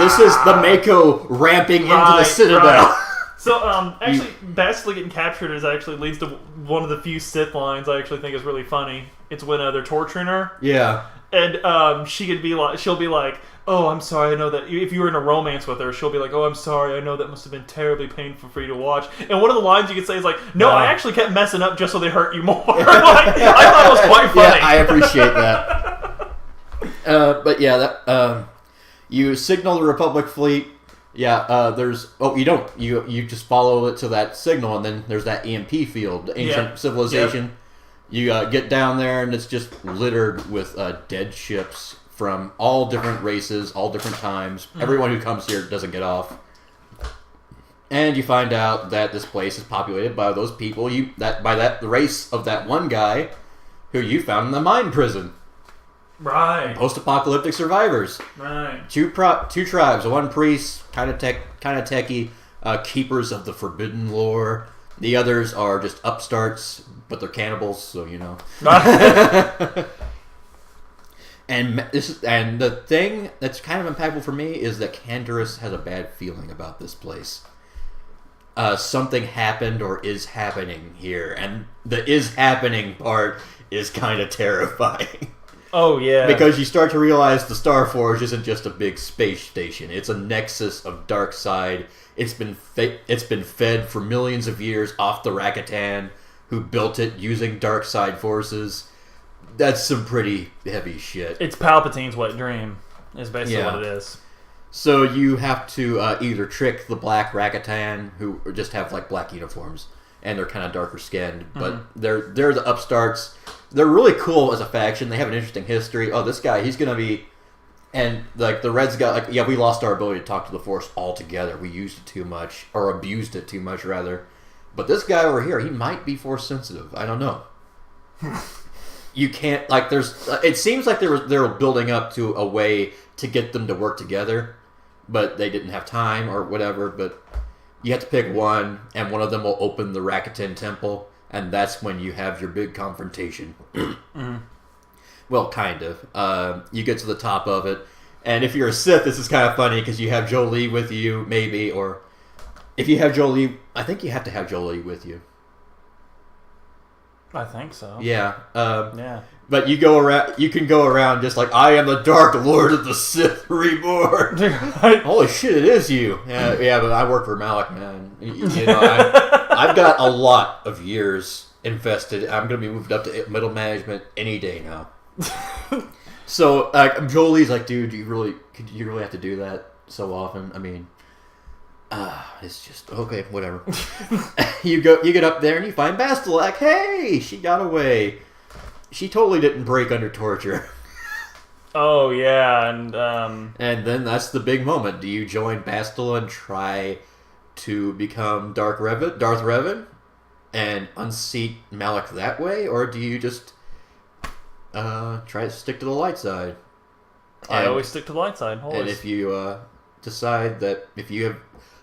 This is the Mako ramping into the Citadel. Right. So, actually, Bastila getting captured leads to one of the few Sith lines I actually think is really funny. It's when they're torturing her. Yeah. And she'll be like, oh, I'm sorry, I know that. If you were in a romance with her, she'll be like, oh, I'm sorry, I know that must have been terribly painful for you to watch. And one of the lines you could say is like, no, I actually kept messing up just so they hurt you more. Like, I thought it was quite funny. Yeah, I appreciate that. But yeah, you signal the Republic fleet. Yeah, you don't. You just follow it to that signal, and then there's that EMP field, the ancient civilization. Yep. You get down there, and it's just littered with dead ships from all different races, all different times. Everyone who comes here doesn't get off. And you find out that this place is populated by those people, the race of that one guy who you found in the mine prison. Right. Post-apocalyptic survivors. Right. Two tribes, one priest, kind of techie, keepers of the forbidden lore. The others are just upstarts, but they're cannibals, so you know. And the thing that's kind of impactful for me is that Canderous has a bad feeling about this place. Something happened or is happening here, and the is happening part is kind of terrifying. Oh, yeah. Because you start to realize the Starforge isn't just a big space station. It's a nexus of dark side. It's been fed for millions of years off the Rakatan, who built it using dark side forces. That's some pretty heavy shit. It's Palpatine's wet dream, is basically what it is. So you have to either trick the black Rakatan, who just have like black uniforms, and they're kind of darker skinned, but they're the upstarts. They're really cool as a faction. They have an interesting history. Oh, this guy, he's gonna be, and like the Reds got like, yeah, we lost our ability to talk to the Force altogether. We used it too much, or abused it too much rather. But this guy over here, he might be Force sensitive. I don't know. You can't like. It seems like they were building up to a way to get them to work together, but they didn't have time or whatever. But you have to pick one, and one of them will open the Rakatan temple. And that's when you have your big confrontation. Well, kind of. You get to the top of it. And if you're a Sith, this is kind of funny because you have Jolee with you, maybe. Or if you have Jolee, I think you have to have Jolee with you. I think so. Yeah. Yeah. But you can go around just like, I am the Dark Lord of the Sith Reborn. Holy shit, it is you. Yeah, but I work for Malik, man. You know, I've got a lot of years invested. I'm going to be moved up to middle management any day now. So, Jolie's like, dude, you really have to do that so often? I mean, it's just, okay, whatever. You get up there and you find Bastila. Like, hey, she got away. She totally didn't break under torture. Oh yeah, And then that's the big moment. Do you join Bastila and try to become Darth Revan, and unseat Malak that way, or do you just try to stick to the light side? I always stick to the light side. Always. And if you decide that if you have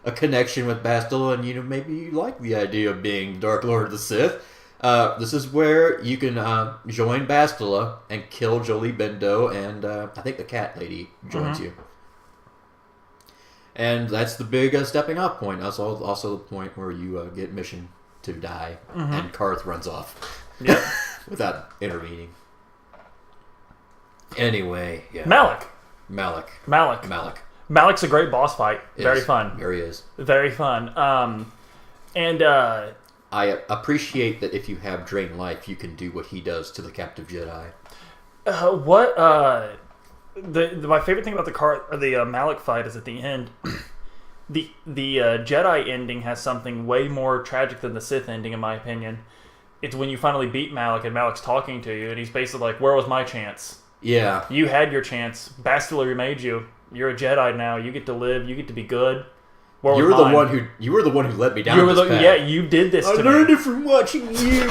a connection with Bastila and maybe you like the idea of being Dark Lord of the Sith, this is where you can join Bastila and kill Jolie Bendo, and I think the cat lady joins you. And that's the big stepping off point. That's also the point where you get mission to die, and Karth runs off. Yep. Without intervening. Anyway, yeah. Malak. Malak's a great boss fight. Very fun. There he is. Very fun. I appreciate that if you have drained life, you can do what he does to the captive Jedi. My favorite thing about the Malak fight is at the end. The Jedi ending has something way more tragic than the Sith ending, in my opinion. It's when you finally beat Malak and Malak's talking to you, and he's basically like, "Where was my chance? Yeah, you had your chance. Bastila remade you. You're a Jedi now. You get to live. You get to be good." You were the one who led me down this path. Yeah, you did this. I learned it from watching you.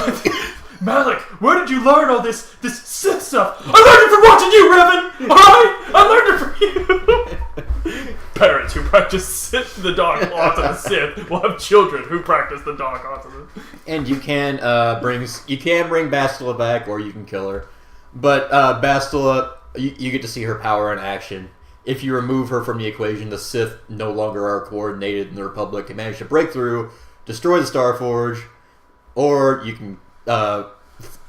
Malak, where did you learn all this Sith stuff? I learned it from watching you, Revan! Alright? I learned it from you! Parents who practice the dark arts of the Sith will have children who practice the dark arts of the Sith. And you can bring Bastila back, or you can kill her. But Bastila, you get to see her power in action. If you remove her from the equation, the Sith no longer are coordinated, and the Republic can manage to break through, destroy the Starforge, or you can have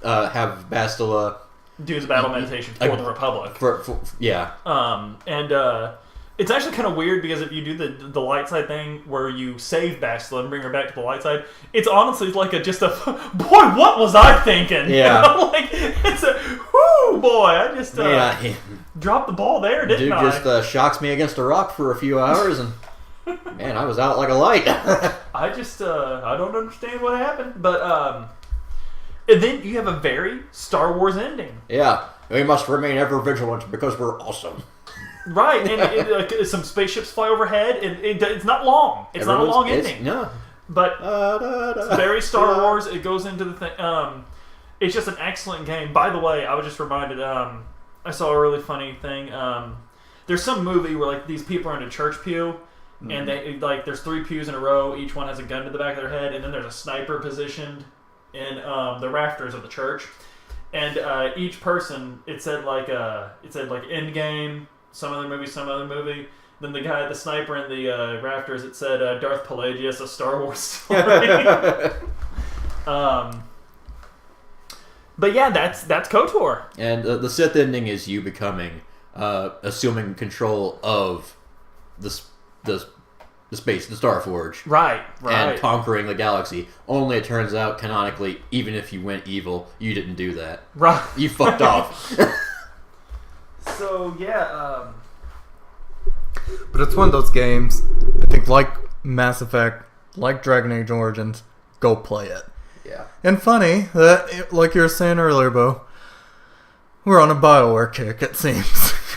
Bastila do the battle meditation for the Republic. It's actually kind of weird because if you do the light side thing where you save Bastila and bring her back to the light side, it's honestly like boy, what was I thinking? Yeah. It's boy, I just dropped the ball there, didn't I? Dude just shocks me against a rock for a few hours, and man, I was out like a light. I don't understand what happened, but and then you have a very Star Wars ending. Yeah, we must remain ever vigilant because we're awesome. Right, and some spaceships fly overhead, and it's not long. It's not a long ending. No. But it's very Star Wars. It goes into the thing. It's just an excellent game. By the way, I was just reminded, I saw a really funny thing. There's some movie where these people are in a church pew, and they there's 3 pews in a row. Each one has a gun to the back of their head, and then there's a sniper positioned in the rafters of the church. And each person, it said end game. Some other movie. Then the sniper in the rafters, it said Darth Pelagius, a Star Wars story. But yeah, that's KOTOR. And the Sith ending is you assuming control of the space, the Starforge. Right. And conquering the galaxy. Only it turns out, canonically, even if you went evil, you didn't do that. Right. You fucked off. So, yeah. But it's one of those games, I think, like Mass Effect, like Dragon Age Origins, go play it. Yeah. And funny, that, like you were saying earlier, Beau, we're on a BioWare kick, it seems.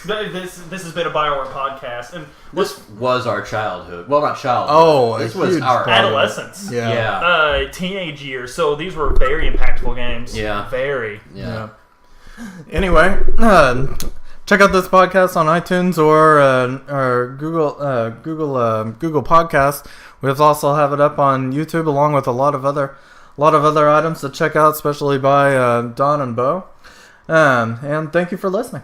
This has been a BioWare podcast. And this was our childhood. Well, not childhood. Oh, this was our adolescence. Yeah. Teenage years. So these were very impactful games. Yeah. Very. Yeah. Anyway, check out this podcast on iTunes or Google Podcasts. We also have it up on YouTube along with a lot of other items to check out, especially by Don and Beau. And thank you for listening.